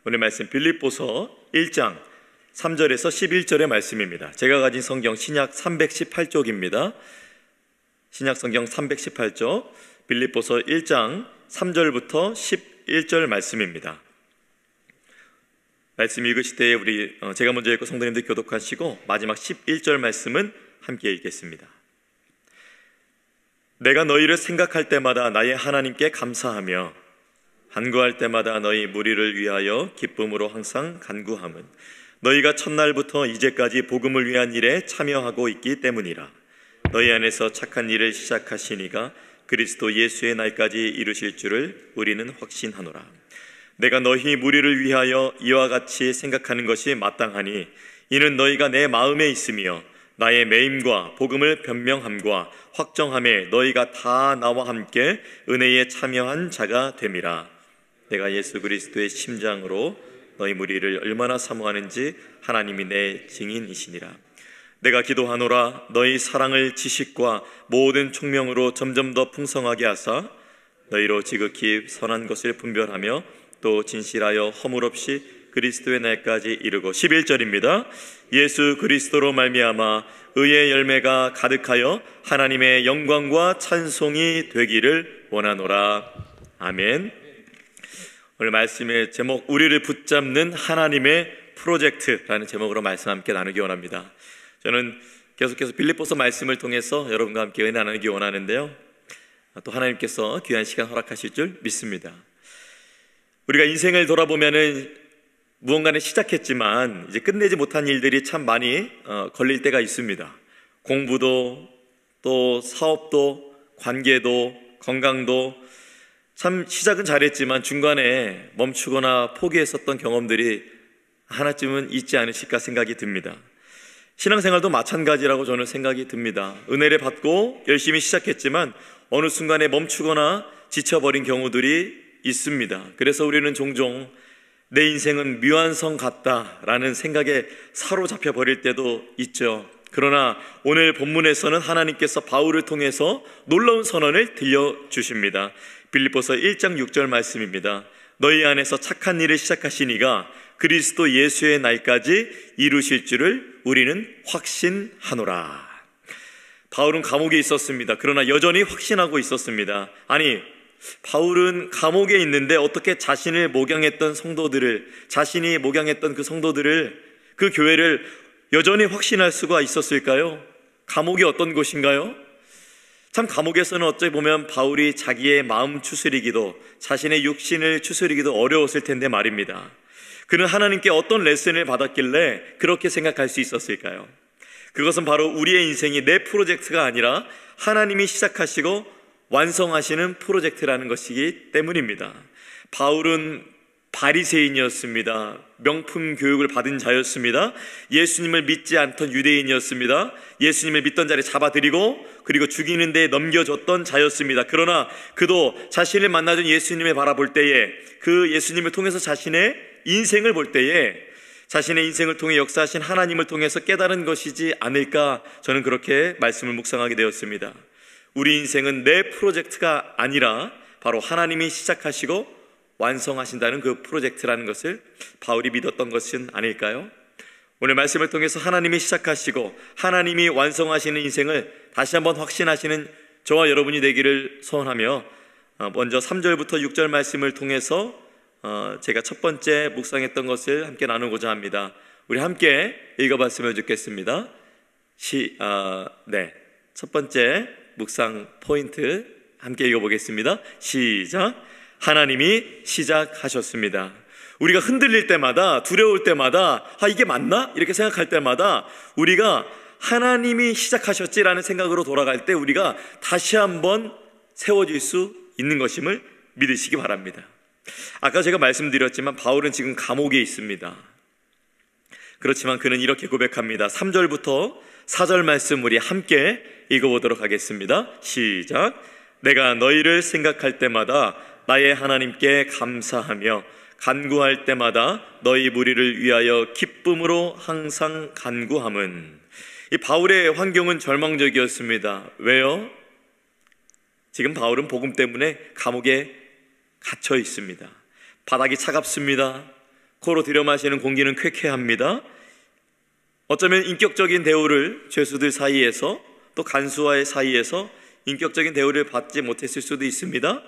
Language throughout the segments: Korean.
오늘 말씀 빌립보서 1장 3절에서 11절의 말씀입니다. 제가 가진 성경 신약 318쪽입니다. 신약 성경 318쪽 빌립보서 1장 3절부터 11절 말씀입니다. 말씀 읽으실 때 제가 먼저 읽고 성도님들 교독하시고 마지막 11절 말씀은 함께 읽겠습니다. 내가 너희를 생각할 때마다 나의 하나님께 감사하며 간구할 때마다 너희 무리를 위하여 기쁨으로 항상 간구함은 너희가 첫날부터 이제까지 복음을 위한 일에 참여하고 있기 때문이라. 너희 안에서 착한 일을 시작하시니가 그리스도 예수의 날까지 이루실 줄을 우리는 확신하노라. 내가 너희 무리를 위하여 이와 같이 생각하는 것이 마땅하니 이는 너희가 내 마음에 있으며 나의 매임과 복음을 변명함과 확정함에 너희가 다 나와 함께 은혜에 참여한 자가 됨이라. 내가 예수 그리스도의 심장으로 너희 무리를 얼마나 사모하는지 하나님이 내 증인이시니라. 내가 기도하노라. 너희 사랑을 지식과 모든 총명으로 점점 더 풍성하게 하사 너희로 지극히 선한 것을 분별하며 또 진실하여 허물 없이 그리스도의 날까지 이르고 11절입니다. 예수 그리스도로 말미암아 의의 열매가 가득하여 하나님의 영광과 찬송이 되기를 원하노라. 아멘. 오늘 말씀의 제목, 우리를 붙잡는 하나님의 프로젝트라는 제목으로 말씀 함께 나누기 원합니다. 저는 계속해서 빌립보서 말씀을 통해서 여러분과 함께 은혜 나누기 원하는데요, 또 하나님께서 귀한 시간 허락하실 줄 믿습니다. 우리가 인생을 돌아보면은 무언가는 시작했지만 이제 끝내지 못한 일들이 참 많이 걸릴 때가 있습니다. 공부도, 또 사업도, 관계도, 건강도 참 시작은 잘했지만 중간에 멈추거나 포기했었던 경험들이 하나쯤은 있지 않으실까 생각이 듭니다. 신앙생활도 마찬가지라고 저는 생각이 듭니다. 은혜를 받고 열심히 시작했지만 어느 순간에 멈추거나 지쳐버린 경우들이 있습니다. 그래서 우리는 종종 내 인생은 미완성 같다라는 생각에 사로잡혀 버릴 때도 있죠. 그러나 오늘 본문에서는 하나님께서 바울을 통해서 놀라운 선언을 들려주십니다. 빌립보서 1장 6절 말씀입니다. 너희 안에서 착한 일을 시작하시니가 그리스도 예수의 날까지 이루실 줄을 우리는 확신하노라. 바울은 감옥에 있었습니다. 그러나 여전히 확신하고 있었습니다. 아니, 바울은 감옥에 있는데 어떻게 자신을 목양했던 성도들을, 자신이 목양했던 그 성도들을, 그 교회를 여전히 확신할 수가 있었을까요? 감옥이 어떤 곳인가요? 참 감옥에서는 어찌 보면 바울이 자기의 마음 추스리기도, 자신의 육신을 추스리기도 어려웠을 텐데 말입니다. 그는 하나님께 어떤 레슨을 받았길래 그렇게 생각할 수 있었을까요? 그것은 바로 우리의 인생이 내 프로젝트가 아니라 하나님이 시작하시고 완성하시는 프로젝트라는 것이기 때문입니다. 바울은 바리새인이었습니다. 명품 교육을 받은 자였습니다. 예수님을 믿지 않던 유대인이었습니다. 예수님을 믿던 자를 잡아들이고 그리고 죽이는 데 넘겨줬던 자였습니다. 그러나 그도 자신을 만나준 예수님을 바라볼 때에, 그 예수님을 통해서 자신의 인생을 볼 때에 자신의 인생을 통해 역사하신 하나님을 통해서 깨달은 것이지 않을까, 저는 그렇게 말씀을 묵상하게 되었습니다. 우리 인생은 내 프로젝트가 아니라 바로 하나님이 시작하시고 완성하신다는 그 프로젝트라는 것을 바울이 믿었던 것은 아닐까요? 오늘 말씀을 통해서 하나님이 시작하시고 하나님이 완성하시는 인생을 다시 한번 확신하시는 저와 여러분이 되기를 소원하며, 먼저 3절부터 6절 말씀을 통해서 제가 첫 번째 묵상했던 것을 함께 나누고자 합니다. 우리 함께 읽어봤으면 좋겠습니다. 첫 번째 묵상 포인트 함께 읽어보겠습니다. 시작. 하나님이 시작하셨습니다. 우리가 흔들릴 때마다, 두려울 때마다, 이게 맞나? 이렇게 생각할 때마다 우리가 하나님이 시작하셨지라는 생각으로 돌아갈 때 우리가 다시 한번 세워질 수 있는 것임을 믿으시기 바랍니다. 아까 제가 말씀드렸지만 바울은 지금 감옥에 있습니다. 그렇지만 그는 이렇게 고백합니다. 3절부터 4절 말씀 우리 함께 읽어보도록 하겠습니다. 시작. 내가 너희를 생각할 때마다 나의 하나님께 감사하며 간구할 때마다 너희 무리를 위하여 기쁨으로 항상 간구함은. 이 바울의 환경은 절망적이었습니다. 왜요? 지금 바울은 복음 때문에 감옥에 갇혀 있습니다. 바닥이 차갑습니다. 코로 들여마시는 공기는 쾌쾌합니다. 어쩌면 인격적인 대우를 죄수들 사이에서 또 간수와의 사이에서 인격적인 대우를 받지 못했을 수도 있습니다.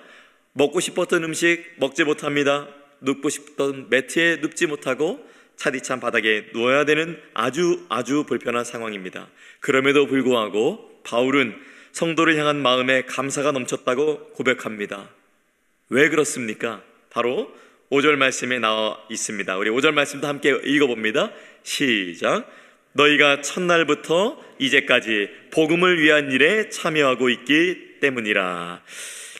먹고 싶었던 음식 먹지 못합니다. 눕고 싶던 매트에 눕지 못하고 차디찬 바닥에 누워야 되는 아주 불편한 상황입니다. 그럼에도 불구하고 바울은 성도를 향한 마음에 감사가 넘쳤다고 고백합니다. 왜 그렇습니까? 바로 5절 말씀에 나와 있습니다. 우리 5절 말씀도 함께 읽어봅니다. 시작. 너희가 첫날부터 이제까지 복음을 위한 일에 참여하고 있기 때문이라.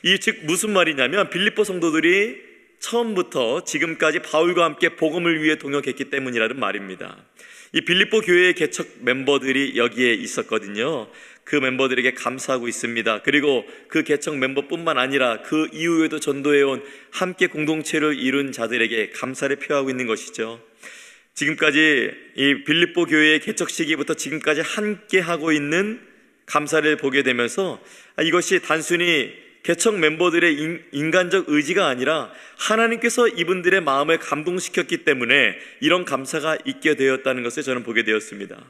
이 즉 무슨 말이냐면 빌립보 성도들이 처음부터 지금까지 바울과 함께 복음을 위해 동역했기 때문이라는 말입니다. 이 빌립보 교회의 개척 멤버들이 여기에 있었거든요. 그 멤버들에게 감사하고 있습니다. 그리고 그 개척 멤버뿐만 아니라 그 이후에도 전도해온 함께 공동체를 이룬 자들에게 감사를 표하고 있는 것이죠. 지금까지 이 빌립보 교회의 개척 시기부터 지금까지 함께 하고 있는 감사를 보게 되면서 이것이 단순히 개척 멤버들의 인간적 의지가 아니라 하나님께서 이분들의 마음을 감동시켰기 때문에 이런 감사가 있게 되었다는 것을 저는 보게 되었습니다.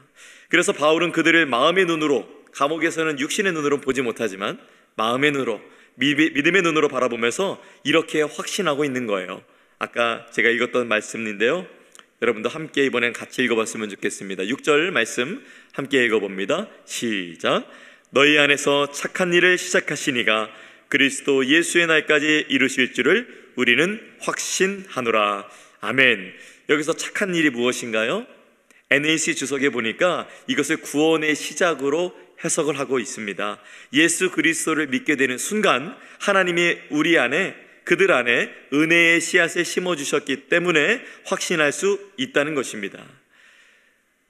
그래서 바울은 그들을 마음의 눈으로, 감옥에서는 육신의 눈으로 보지 못하지만 마음의 눈으로, 믿음의 눈으로 바라보면서 이렇게 확신하고 있는 거예요. 아까 제가 읽었던 말씀인데요, 여러분도 함께 이번엔 같이 읽어봤으면 좋겠습니다. 6절 말씀 함께 읽어봅니다. 시작. 너희 안에서 착한 일을 시작하시니가 그리스도 예수의 날까지 이루실 줄을 우리는 확신하노라. 아멘. 여기서 착한 일이 무엇인가요? NAC 주석에 보니까 이것을 구원의 시작으로 해석을 하고 있습니다. 예수 그리스도를 믿게 되는 순간 하나님이 우리 안에, 그들 안에 은혜의 씨앗을 심어주셨기 때문에 확신할 수 있다는 것입니다.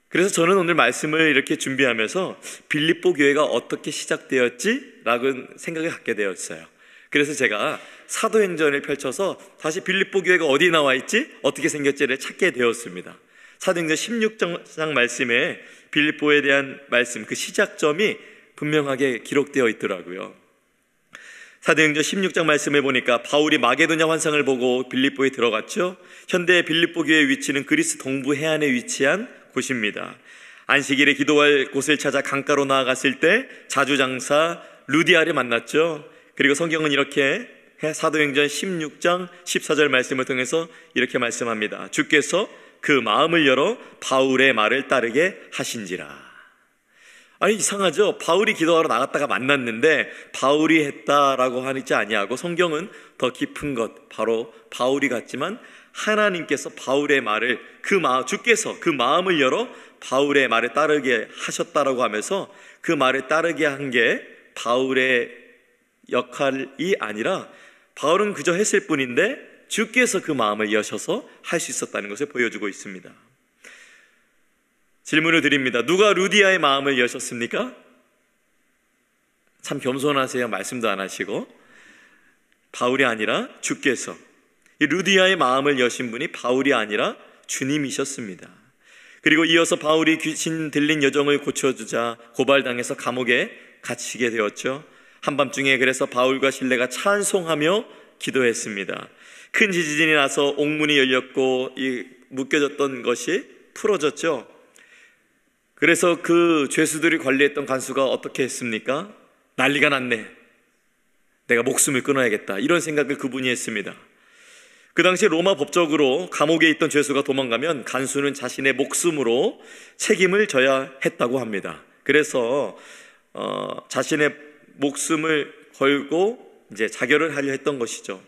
그래서 저는 오늘 말씀을 이렇게 준비하면서 빌립보 교회가 어떻게 시작되었지? 라고 생각을 갖게 되었어요. 그래서 제가 사도행전을 펼쳐서 다시 빌립보 교회가 어디 나와 있지? 어떻게 생겼지를 찾게 되었습니다. 사도행전 16장 말씀에 빌립보에 대한 말씀, 그 시작점이 분명하게 기록되어 있더라고요. 사도행전 16장 말씀에 보니까 바울이 마게도냐 환상을 보고 빌립보에 들어갔죠. 현대 빌립보 교회의 위치는 그리스 동부 해안에 위치한 곳입니다. 안식일에 기도할 곳을 찾아 강가로 나아갔을 때 자주장사 루디아를 만났죠. 그리고 성경은 이렇게 사도행전 16장 14절 말씀을 통해서 이렇게 말씀합니다. 주께서 그 마음을 열어 바울의 말을 따르게 하신지라. 아니 이상하죠? 바울이 기도하러 나갔다가 만났는데 바울이 했다라고 하지 아니하고 성경은 더 깊은 것, 바로 바울이 갔지만 하나님께서 바울의 말을 주께서 그 마음을 열어 바울의 말을 따르게 하셨다라고 하면서 그 말을 따르게 한 게 바울의 역할이 아니라 바울은 그저 했을 뿐인데 주께서 그 마음을 여셔서 할 수 있었다는 것을 보여주고 있습니다. 질문을 드립니다. 누가 루디아의 마음을 여셨습니까? 참 겸손하세요. 말씀도 안 하시고. 바울이 아니라 주께서. 이 루디아의 마음을 여신 분이 바울이 아니라 주님이셨습니다. 그리고 이어서 바울이 귀신 들린 여종을 고쳐주자 고발당해서 감옥에 갇히게 되었죠. 한밤중에 그래서 바울과 실레가 찬송하며 기도했습니다. 큰 지진이 나서 옥문이 열렸고 이 묶여졌던 것이 풀어졌죠. 그래서 그 죄수들이 관리했던 간수가 어떻게 했습니까? 난리가 났네. 내가 목숨을 끊어야겠다. 이런 생각을 그분이 했습니다. 그 당시 로마 법적으로 감옥에 있던 죄수가 도망가면 간수는 자신의 목숨으로 책임을 져야 했다고 합니다. 그래서 자신의 목숨을 걸고 이제 자결을 하려 했던 것이죠.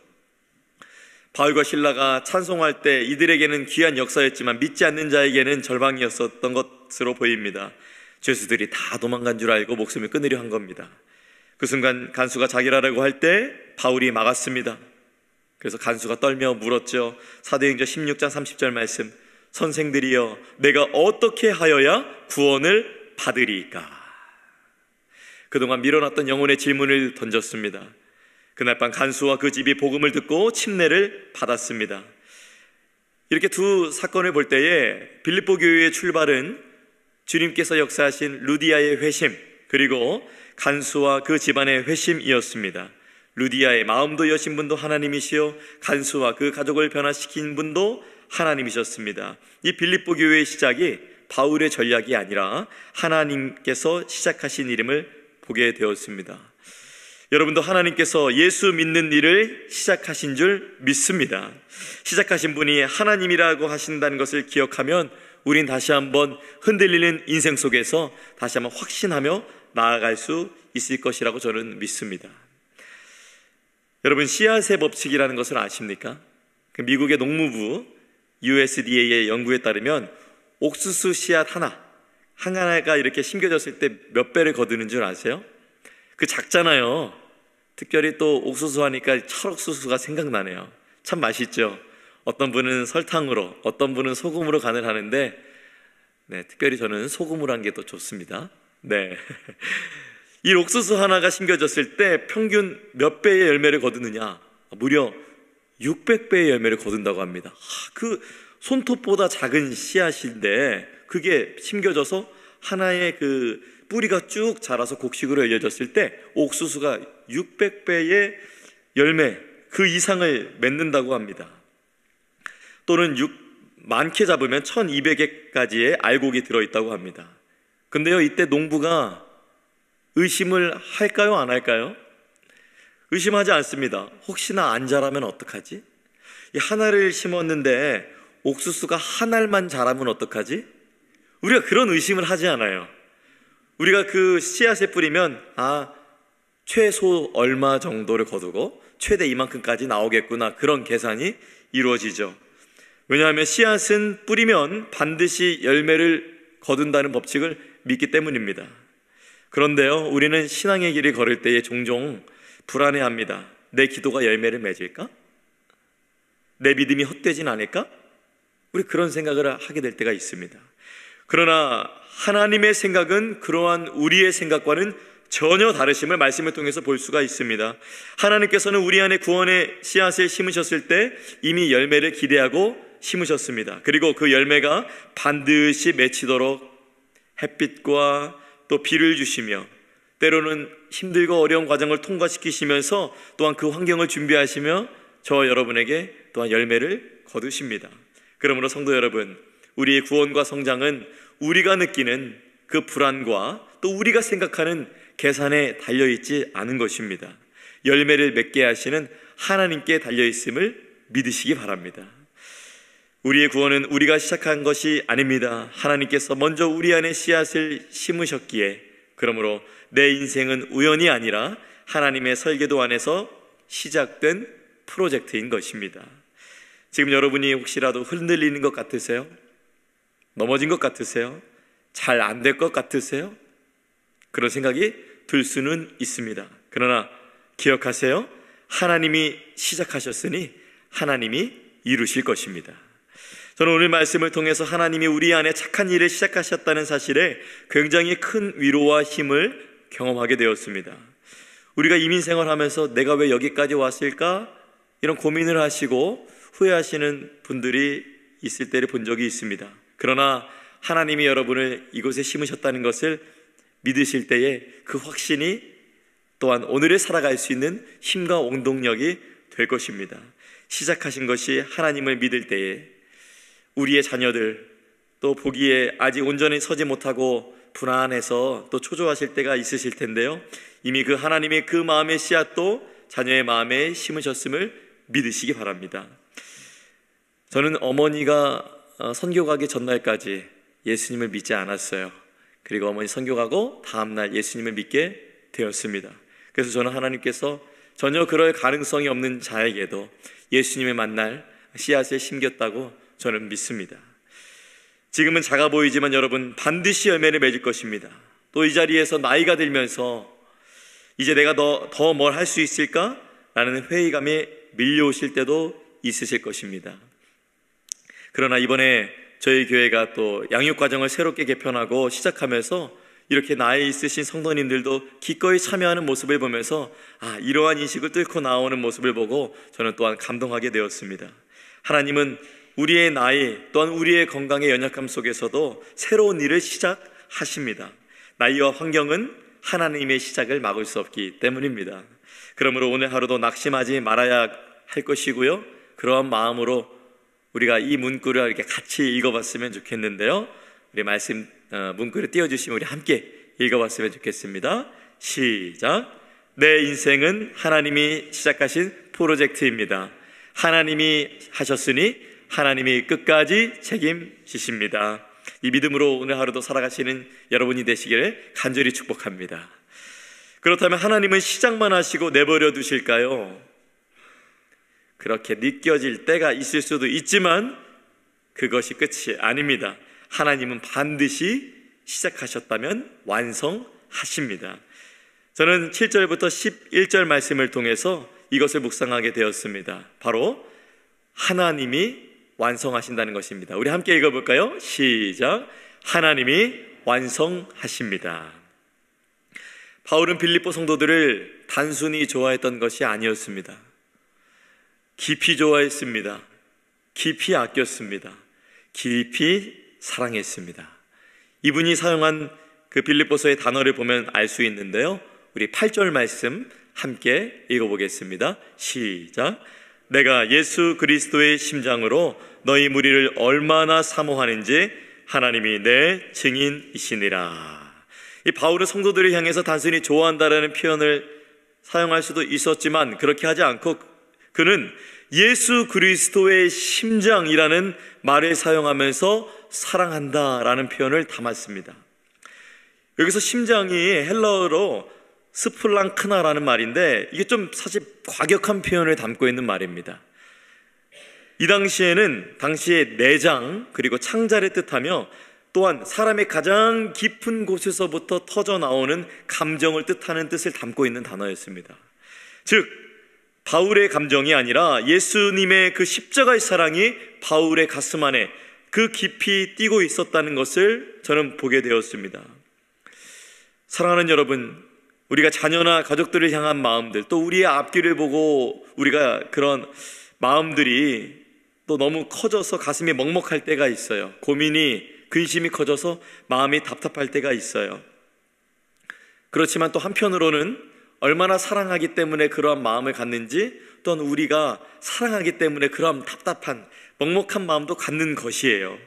바울과 실라가 찬송할 때 이들에게는 귀한 역사였지만 믿지 않는 자에게는 절망이었었던 것으로 보입니다. 죄수들이 다 도망간 줄 알고 목숨을 끊으려 한 겁니다. 그 순간 간수가 자결하려고 할 때 바울이 막았습니다. 그래서 간수가 떨며 물었죠. 사도행전 16장 30절 말씀, 선생들이여 내가 어떻게 하여야 구원을 받으리까? 그동안 밀어놨던 영혼의 질문을 던졌습니다. 그날 밤 간수와 그 집이 복음을 듣고 침례를 받았습니다. 이렇게 두 사건을 볼 때에 빌립보 교회의 출발은 주님께서 역사하신 루디아의 회심, 그리고 간수와 그 집안의 회심이었습니다. 루디아의 마음도 여신 분도 하나님이시요 간수와 그 가족을 변화시킨 분도 하나님이셨습니다. 이 빌립보 교회의 시작이 바울의 전략이 아니라 하나님께서 시작하신 일임을 보게 되었습니다. 여러분도 하나님께서 예수 믿는 일을 시작하신 줄 믿습니다. 시작하신 분이 하나님이라고 하신다는 것을 기억하면 우린 다시 한번 흔들리는 인생 속에서 다시 한번 확신하며 나아갈 수 있을 것이라고 저는 믿습니다. 여러분, 씨앗의 법칙이라는 것을 아십니까? 미국의 농무부 USDA의 연구에 따르면 옥수수 씨앗 하나가 이렇게 심겨졌을 때 몇 배를 거두는 줄 아세요? 그 작잖아요. 특별히 또 옥수수 하니까 찰옥수수가 생각나네요. 참 맛있죠. 어떤 분은 설탕으로, 어떤 분은 소금으로 간을 하는데, 특별히 저는 소금으로 한 게 더 좋습니다. 이 옥수수 하나가 심겨졌을 때 평균 몇 배의 열매를 거두느냐? 무려 600배의 열매를 거둔다고 합니다. 그 손톱보다 작은 씨앗인데 그게 심겨져서 하나의 그 뿌리가 쭉 자라서 곡식으로 열려졌을 때 옥수수가 600배의 열매 그 이상을 맺는다고 합니다. 또는 많게 잡으면 1200개까지의 알곡이 들어있다고 합니다. 근데요, 이때 농부가 의심을 할까요, 안 할까요? 의심하지 않습니다. 혹시나 안 자라면 어떡하지? 이 하나를 심었는데 옥수수가 한 알만 자라면 어떡하지? 우리가 그런 의심을 하지 않아요. 우리가 그 씨앗에 뿌리면 최소 얼마 정도를 거두고 최대 이만큼까지 나오겠구나, 그런 계산이 이루어지죠. 왜냐하면 씨앗은 뿌리면 반드시 열매를 거둔다는 법칙을 믿기 때문입니다. 그런데요, 우리는 신앙의 길을 걸을 때에 종종 불안해합니다. 내 기도가 열매를 맺을까? 내 믿음이 헛되진 않을까? 우리 그런 생각을 하게 될 때가 있습니다. 그러나 하나님의 생각은 그러한 우리의 생각과는 전혀 다르심을 말씀을 통해서 볼 수가 있습니다. 하나님께서는 우리 안에 구원의 씨앗을 심으셨을 때 이미 열매를 기대하고 심으셨습니다. 그리고 그 열매가 반드시 맺히도록 햇빛과 또 비를 주시며 때로는 힘들고 어려운 과정을 통과시키시면서 또한 그 환경을 준비하시며 저와 여러분에게 또한 열매를 거두십니다. 그러므로 성도 여러분, 우리의 구원과 성장은 우리가 느끼는 그 불안과 또 우리가 생각하는 계산에 달려있지 않은 것입니다. 열매를 맺게 하시는 하나님께 달려있음을 믿으시기 바랍니다. 우리의 구원은 우리가 시작한 것이 아닙니다. 하나님께서 먼저 우리 안에 씨앗을 심으셨기에, 그러므로 내 인생은 우연이 아니라 하나님의 설계도 안에서 시작된 프로젝트인 것입니다. 지금 여러분이 혹시라도 흔들리는 것 같으세요? 넘어진 것 같으세요? 잘 안 될 것 같으세요? 그런 생각이 들 수는 있습니다. 그러나 기억하세요. 하나님이 시작하셨으니 하나님이 이루실 것입니다. 저는 오늘 말씀을 통해서 하나님이 우리 안에 착한 일을 시작하셨다는 사실에 굉장히 큰 위로와 힘을 경험하게 되었습니다. 우리가 이민생활하면서 내가 왜 여기까지 왔을까? 이런 고민을 하시고 후회하시는 분들이 있을 때를 본 적이 있습니다. 그러나 하나님이 여러분을 이곳에 심으셨다는 것을 믿으실 때에 그 확신이 또한 오늘을 살아갈 수 있는 힘과 원동력이 될 것입니다. 시작하신 것이 하나님을 믿을 때에 우리의 자녀들 또 보기에 아직 온전히 서지 못하고 불안해서 또 초조하실 때가 있으실 텐데요, 이미 그 하나님의 그 마음의 씨앗도 자녀의 마음에 심으셨음을 믿으시기 바랍니다. 저는 어머니가 선교 가기 전날까지 예수님을 믿지 않았어요. 그리고 어머니 선교 가고 다음날 예수님을 믿게 되었습니다. 그래서 저는 하나님께서 전혀 그럴 가능성이 없는 자에게도 예수님을 만날 씨앗을 심겼다고 저는 믿습니다. 지금은 작아 보이지만 여러분, 반드시 열매를 맺을 것입니다. 또 이 자리에서 나이가 들면서 이제 내가 더 뭘 할 수 있을까? 라는 회의감에 밀려오실 때도 있으실 것입니다. 그러나 이번에 저희 교회가 또 양육과정을 새롭게 개편하고 시작하면서 이렇게 나이 있으신 성도님들도 기꺼이 참여하는 모습을 보면서 이러한 인식을 뚫고 나오는 모습을 보고 저는 또한 감동하게 되었습니다. 하나님은 우리의 나이 또한 우리의 건강의 연약함 속에서도 새로운 일을 시작하십니다. 나이와 환경은 하나님의 시작을 막을 수 없기 때문입니다. 그러므로 오늘 하루도 낙심하지 말아야 할 것이고요, 그러한 마음으로 우리가 이 문구를 이렇게 같이 읽어봤으면 좋겠는데요. 우리 말씀 문구를 띄워주시면 우리 함께 읽어봤으면 좋겠습니다. 시작. 내 인생은 하나님이 시작하신 프로젝트입니다. 하나님이 하셨으니 하나님이 끝까지 책임지십니다. 이 믿음으로 오늘 하루도 살아가시는 여러분이 되시기를 간절히 축복합니다. 그렇다면 하나님은 시작만 하시고 내버려 두실까요? 그렇게 느껴질 때가 있을 수도 있지만 그것이 끝이 아닙니다. 하나님은 반드시 시작하셨다면 완성하십니다. 저는 7절부터 11절 말씀을 통해서 이것을 묵상하게 되었습니다. 바로 하나님이 완성하신다는 것입니다. 우리 함께 읽어볼까요? 시작. 하나님이 완성하십니다. 바울은 빌립보 성도들을 단순히 좋아했던 것이 아니었습니다. 깊이 좋아했습니다. 깊이 아꼈습니다. 깊이 사랑했습니다. 이분이 사용한 그 빌립보서의 단어를 보면 알 수 있는데요. 우리 8절 말씀 함께 읽어보겠습니다. 시작. 내가 예수 그리스도의 심장으로 너희 무리를 얼마나 사모하는지 하나님이 내 증인이시니라. 이 바울은 성도들을 향해서 단순히 좋아한다라는 표현을 사용할 수도 있었지만 그렇게 하지 않고 그는 예수 그리스도의 심장이라는 말을 사용하면서 사랑한다라는 표현을 담았습니다. 여기서 심장이 헬라어로 스플랑크나라는 말인데 이게 좀 사실 과격한 표현을 담고 있는 말입니다. 이 당시에는 당시의 내장 그리고 창자를 뜻하며 또한 사람의 가장 깊은 곳에서부터 터져 나오는 감정을 뜻하는 뜻을 담고 있는 단어였습니다. 즉 바울의 감정이 아니라 예수님의 그 십자가의 사랑이 바울의 가슴 안에 그 깊이 뛰고 있었다는 것을 저는 보게 되었습니다. 사랑하는 여러분, 우리가 자녀나 가족들을 향한 마음들, 또 우리의 앞길을 보고 우리가 그런 마음들이 또 너무 커져서 가슴이 먹먹할 때가 있어요. 고민이, 근심이 커져서 마음이 답답할 때가 있어요. 그렇지만 또 한편으로는 얼마나 사랑하기 때문에 그러한 마음을 갖는지, 또한 우리가 사랑하기 때문에 그러한 답답한 먹먹한 마음도 갖는 것이에요.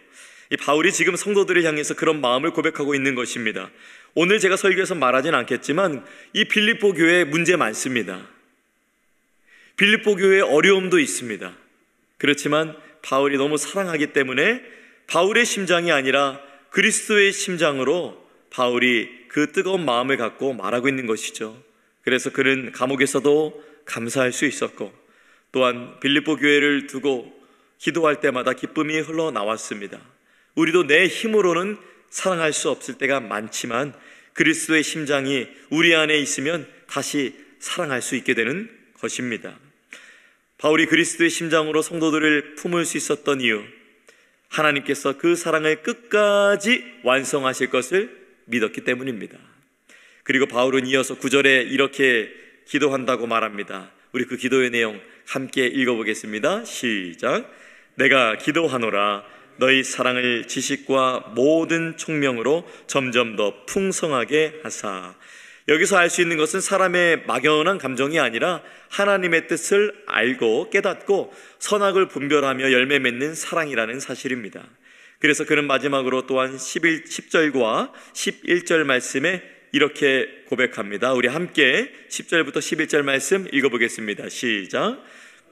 이 바울이 지금 성도들을 향해서 그런 마음을 고백하고 있는 것입니다. 오늘 제가 설교에서 말하진 않겠지만 이 빌립보 교회에 문제 많습니다. 빌립보 교회에 어려움도 있습니다. 그렇지만 바울이 너무 사랑하기 때문에 바울의 심장이 아니라 그리스도의 심장으로 바울이 그 뜨거운 마음을 갖고 말하고 있는 것이죠. 그래서 그는 감옥에서도 감사할 수 있었고 또한 빌립보 교회를 두고 기도할 때마다 기쁨이 흘러나왔습니다. 우리도 내 힘으로는 사랑할 수 없을 때가 많지만 그리스도의 심장이 우리 안에 있으면 다시 사랑할 수 있게 되는 것입니다. 바울이 그리스도의 심장으로 성도들을 품을 수 있었던 이유, 하나님께서 그 사랑을 끝까지 완성하실 것을 믿었기 때문입니다. 그리고 바울은 이어서 9절에 이렇게 기도한다고 말합니다. 우리 그 기도의 내용 함께 읽어보겠습니다. 시작. 내가 기도하노라 너희 사랑을 지식과 모든 총명으로 점점 더 풍성하게 하사. 여기서 알 수 있는 것은 사람의 막연한 감정이 아니라 하나님의 뜻을 알고 깨닫고 선악을 분별하며 열매 맺는 사랑이라는 사실입니다. 그래서 그는 마지막으로 또한 10절과 11절 말씀에 이렇게 고백합니다. 우리 함께 10절부터 11절 말씀 읽어보겠습니다. 시작.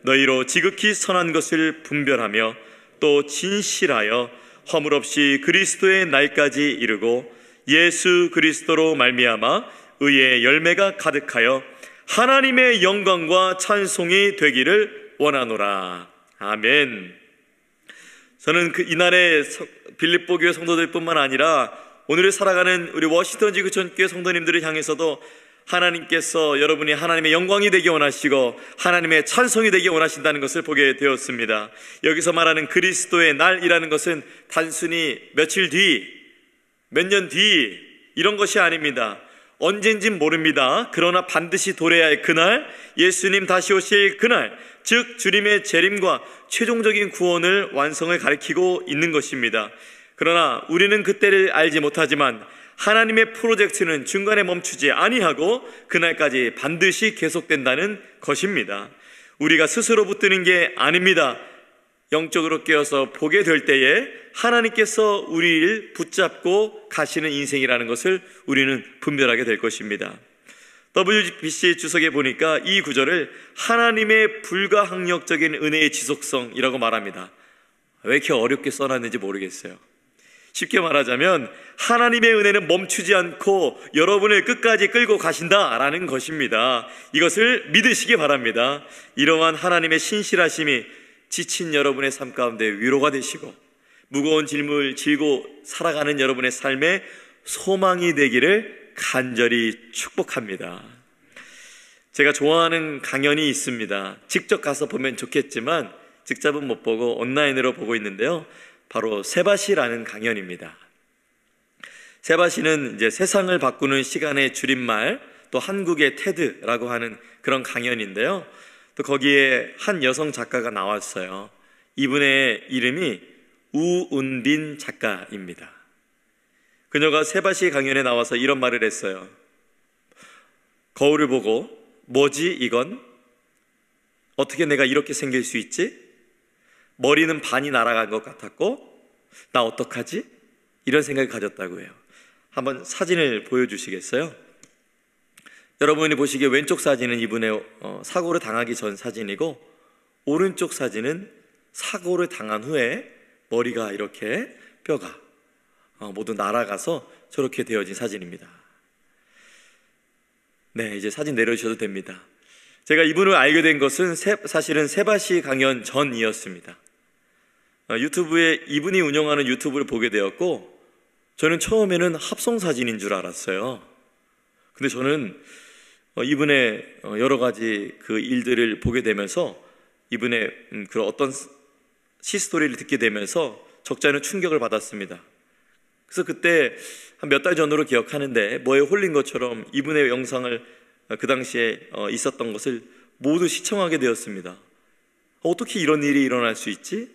너희로 지극히 선한 것을 분별하며 또 진실하여 허물없이 그리스도의 날까지 이르고 예수 그리스도로 말미암아 의의 열매가 가득하여 하나님의 영광과 찬송이 되기를 원하노라. 아멘. 저는 이날의 빌립보 교회 성도들뿐만 아니라 오늘을 살아가는 우리 워싱턴 지구촌교회 성도님들을 향해서도 하나님께서 여러분이 하나님의 영광이 되기 원하시고 하나님의 찬송이 되기 원하신다는 것을 보게 되었습니다. 여기서 말하는 그리스도의 날이라는 것은 단순히 며칠 뒤, 몇 년 뒤 이런 것이 아닙니다. 언젠진 모릅니다. 그러나 반드시 도래해야 할 그날, 예수님 다시 오실 그날, 즉 주님의 재림과 최종적인 구원을 완성을 가리키고 있는 것입니다. 그러나 우리는 그때를 알지 못하지만 하나님의 프로젝트는 중간에 멈추지 아니하고 그날까지 반드시 계속된다는 것입니다. 우리가 스스로 붙드는 게 아닙니다. 영적으로 깨어서 보게 될 때에 하나님께서 우리를 붙잡고 가시는 인생이라는 것을 우리는 분별하게 될 것입니다. WBC 주석에 보니까 이 구절을 하나님의 불가항력적인 은혜의 지속성이라고 말합니다. 왜 이렇게 어렵게 써놨는지 모르겠어요. 쉽게 말하자면 하나님의 은혜는 멈추지 않고 여러분을 끝까지 끌고 가신다라는 것입니다. 이것을 믿으시기 바랍니다. 이러한 하나님의 신실하심이 지친 여러분의 삶 가운데 위로가 되시고 무거운 짐을 지고 살아가는 여러분의 삶에 소망이 되기를 간절히 축복합니다. 제가 좋아하는 강연이 있습니다. 직접 가서 보면 좋겠지만 직접은 못 보고 온라인으로 보고 있는데요. 바로 세바시라는 강연입니다. 세바시는 이제 세상을 바꾸는 시간의 줄임말, 또 한국의 테드라고 하는 그런 강연인데요. 또 거기에 한 여성 작가가 나왔어요. 이분의 이름이 우은빈 작가입니다. 그녀가 세바시 강연에 나와서 이런 말을 했어요. 거울을 보고 뭐지 이건? 어떻게 내가 이렇게 생길 수 있지? 머리는 반이 날아간 것 같았고 나 어떡하지? 이런 생각을 가졌다고 해요. 한번 사진을 보여주시겠어요? 여러분이 보시기에 왼쪽 사진은 이분의 사고를 당하기 전 사진이고 오른쪽 사진은 사고를 당한 후에 머리가 이렇게 뼈가 모두 날아가서 저렇게 되어진 사진입니다. 네, 이제 사진 내려주셔도 됩니다. 제가 이분을 알게 된 것은 사실은 세바시 강연 전이었습니다. 유튜브에 이분이 운영하는 유튜브를 보게 되었고 저는 처음에는 합성사진인 줄 알았어요. 근데 저는 이분의 여러 가지 그 일들을 보게 되면서 이분의 그런 어떤 시스토리를 듣게 되면서 적지 않은 충격을 받았습니다. 그래서 그때 한 몇 달 전으로 기억하는데 뭐에 홀린 것처럼 이분의 영상을 그 당시에 있었던 것을 모두 시청하게 되었습니다. 어떻게 이런 일이 일어날 수 있지?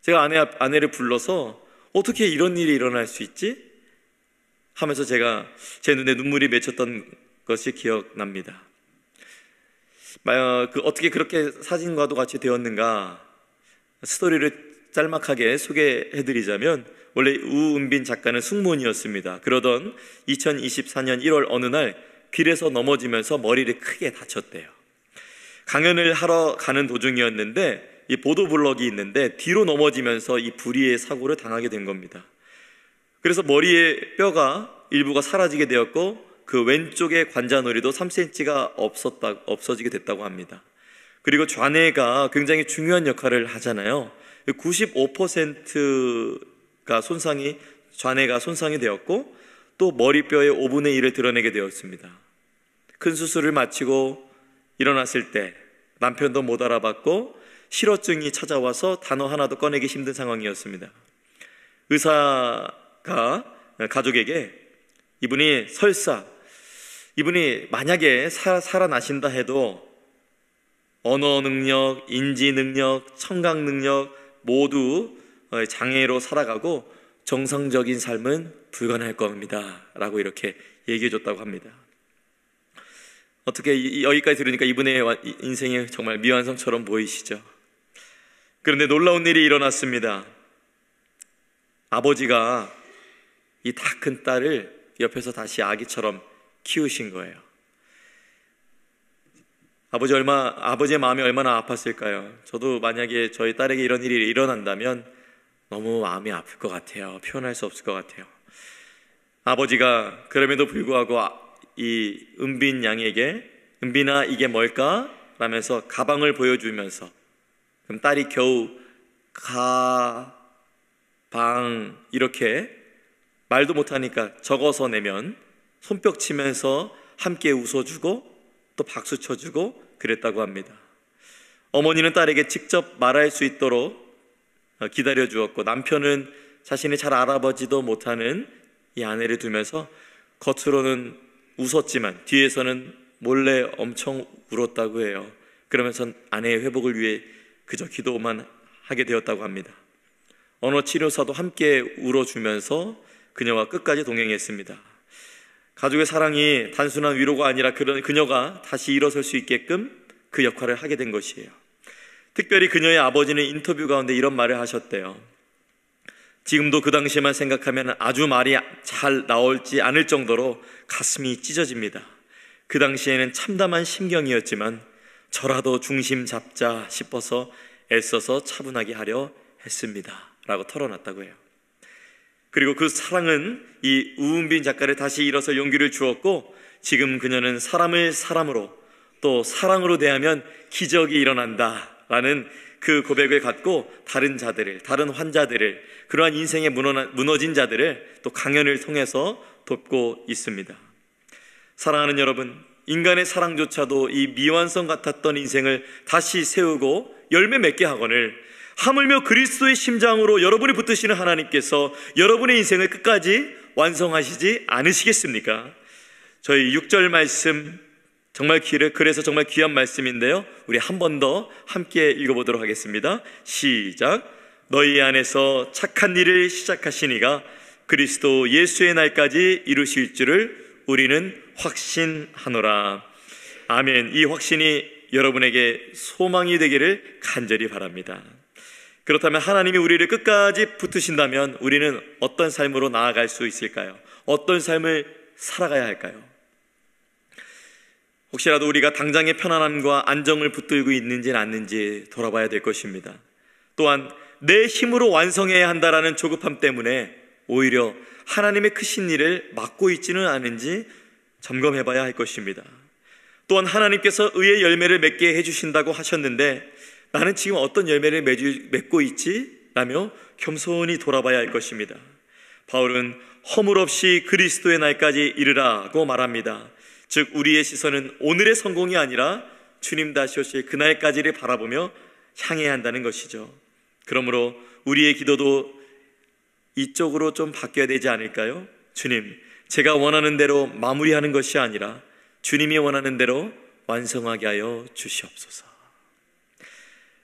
제가 아내를 불러서 어떻게 이런 일이 일어날 수 있지? 하면서 제가 제 눈에 눈물이 맺혔던 것이 기억납니다. 어떻게 그렇게 사진과도 같이 되었는가? 스토리를 짤막하게 소개해드리자면 원래 우은빈 작가는 승무원이었습니다. 그러던 2024년 1월 어느 날 길에서 넘어지면서 머리를 크게 다쳤대요. 강연을 하러 가는 도중이었는데 이 보도블럭이 있는데 뒤로 넘어지면서 이 불의의 사고를 당하게 된 겁니다. 그래서 머리의 뼈가 일부가 사라지게 되었고 그 왼쪽의 관자놀이도 3cm가 없어지게 됐다고 합니다. 그리고 좌뇌가 굉장히 중요한 역할을 하잖아요. 95%가 좌뇌가 손상이 되었고 또 머리뼈의 5분의 1을 드러내게 되었습니다. 큰 수술을 마치고 일어났을 때 남편도 못 알아봤고 실어증이 찾아와서 단어 하나도 꺼내기 힘든 상황이었습니다. 의사가 가족에게 이분이 만약에 살아나신다 해도 언어 능력, 인지 능력, 청각 능력 모두 장애로 살아가고 정상적인 삶은 불가능할 겁니다 라고 이렇게 얘기해 줬다고 합니다. 어떻게 여기까지 들으니까 이분의 인생이 정말 미완성처럼 보이시죠? 그런데 놀라운 일이 일어났습니다. 아버지가 이 다 큰 딸을 옆에서 다시 아기처럼 키우신 거예요. 아버지의 마음이 얼마나 아팠을까요? 저도 만약에 저희 딸에게 이런 일이 일어난다면 너무 마음이 아플 것 같아요. 표현할 수 없을 것 같아요. 아버지가 그럼에도 불구하고 이 은빈 양에게 은빈아 이게 뭘까? 라면서 가방을 보여주면서 그럼 딸이 겨우 가방 이렇게 말도 못하니까 적어서 내면 손뼉 치면서 함께 웃어주고 또 박수 쳐주고 그랬다고 합니다. 어머니는 딸에게 직접 말할 수 있도록 기다려주었고 남편은 자신이 잘 알아보지도 못하는 이 아내를 두면서 겉으로는 웃었지만 뒤에서는 몰래 엄청 울었다고 해요. 그러면서 아내의 회복을 위해 그저 기도만 하게 되었다고 합니다. 언어치료사도 함께 울어주면서 그녀와 끝까지 동행했습니다. 가족의 사랑이 단순한 위로가 아니라 그녀가 다시 일어설 수 있게끔 그 역할을 하게 된 것이에요. 특별히 그녀의 아버지는 인터뷰 가운데 이런 말을 하셨대요. 지금도 그 당시만 생각하면 아주 말이 잘 나올지 않을 정도로 가슴이 찢어집니다. 그 당시에는 참담한 심경이었지만 저라도 중심 잡자 싶어서 애써서 차분하게 하려 했습니다 라고 털어놨다고 해요. 그리고 그 사랑은 이 우은빈 작가를 다시 일어설 용기를 주었고, 지금 그녀는 사람을 사람으로 또 사랑으로 대하면 기적이 일어난다 라는 그 고백을 갖고 다른 자들을, 다른 환자들을, 그러한 인생에 무너진 자들을 또 강연을 통해서 돕고 있습니다. 사랑하는 여러분, 인간의 사랑조차도 이 미완성 같았던 인생을 다시 세우고 열매 맺게 하거늘 하물며 그리스도의 심장으로 여러분이 붙드시는 하나님께서 여러분의 인생을 끝까지 완성하시지 않으시겠습니까? 저희 6절 말씀 그래서 정말 귀한 말씀인데요, 우리 한 번 더 함께 읽어보도록 하겠습니다. 시작. 너희 안에서 착한 일을 시작하신 이가 그리스도 예수의 날까지 이루실 줄을 우리는 확신하노라. 아멘. 이 확신이 여러분에게 소망이 되기를 간절히 바랍니다. 그렇다면 하나님이 우리를 끝까지 붙으신다면 우리는 어떤 삶으로 나아갈 수 있을까요? 어떤 삶을 살아가야 할까요? 혹시라도 우리가 당장의 편안함과 안정을 붙들고 있는지 않는지 돌아봐야 될 것입니다. 또한 내 힘으로 완성해야 한다라는 조급함 때문에 오히려 하나님의 크신 일을 막고 있지는 않은지 점검해 봐야 할 것입니다. 또한 하나님께서 의의 열매를 맺게 해주신다고 하셨는데 나는 지금 어떤 열매를 맺고 있지? 라며 겸손히 돌아봐야 할 것입니다. 바울은 허물 없이 그리스도의 날까지 이르라고 말합니다. 즉 우리의 시선은 오늘의 성공이 아니라 주님 다시 오실 그날까지를 바라보며 향해야 한다는 것이죠. 그러므로 우리의 기도도 이쪽으로 좀 바뀌어야 되지 않을까요? 주님, 제가 원하는 대로 마무리하는 것이 아니라 주님이 원하는 대로 완성하게 하여 주시옵소서.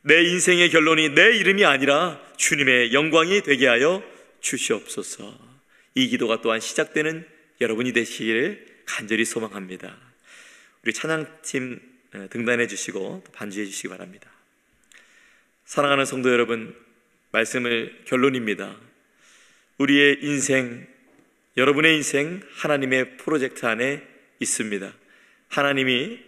내 인생의 결론이 내 이름이 아니라 주님의 영광이 되게 하여 주시옵소서. 이 기도가 또한 시작되는 여러분이 되시기를 간절히 소망합니다. 우리 찬양팀 등단해 주시고 반주해 주시기 바랍니다. 사랑하는 성도 여러분, 말씀을 결론입니다. 우리의 인생, 여러분의 인생 하나님의 프로젝트 안에 있습니다. 하나님이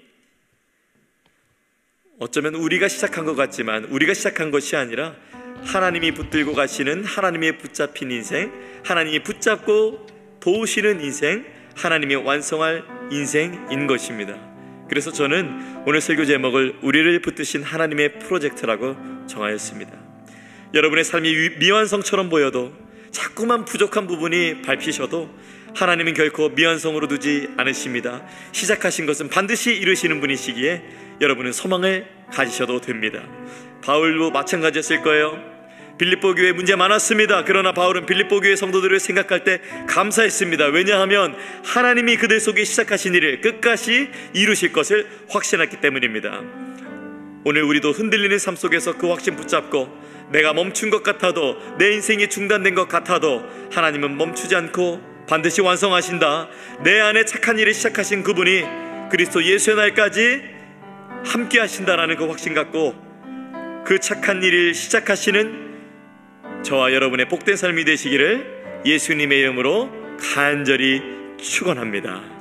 어쩌면 우리가 시작한 것 같지만 우리가 시작한 것이 아니라 하나님이 붙들고 가시는, 하나님의 붙잡힌 인생, 하나님이 붙잡고 도우시는 인생, 하나님이 완성할 인생인 것입니다. 그래서 저는 오늘 설교 제목을 우리를 붙드신 하나님의 프로젝트라고 정하였습니다. 여러분의 삶이 미완성처럼 보여도, 자꾸만 부족한 부분이 밟히셔도 하나님은 결코 미완성으로 두지 않으십니다. 시작하신 것은 반드시 이루시는 분이시기에 여러분은 소망을 가지셔도 됩니다. 바울도 마찬가지였을 거예요. 빌립보 교회 문제 많았습니다. 그러나 바울은 빌립보 교회 성도들을 생각할 때 감사했습니다. 왜냐하면 하나님이 그들 속에 시작하신 일을 끝까지 이루실 것을 확신했기 때문입니다. 오늘 우리도 흔들리는 삶 속에서 그 확신 붙잡고, 내가 멈춘 것 같아도, 내 인생이 중단된 것 같아도 하나님은 멈추지 않고 반드시 완성하신다. 내 안에 착한 일을 시작하신 그분이 그리스도 예수의 날까지 함께 하신다라는 그 확신 갖고 그 착한 일을 시작하시는 저와 여러분의 복된 삶이 되시기를 예수님의 이름으로 간절히 축원합니다.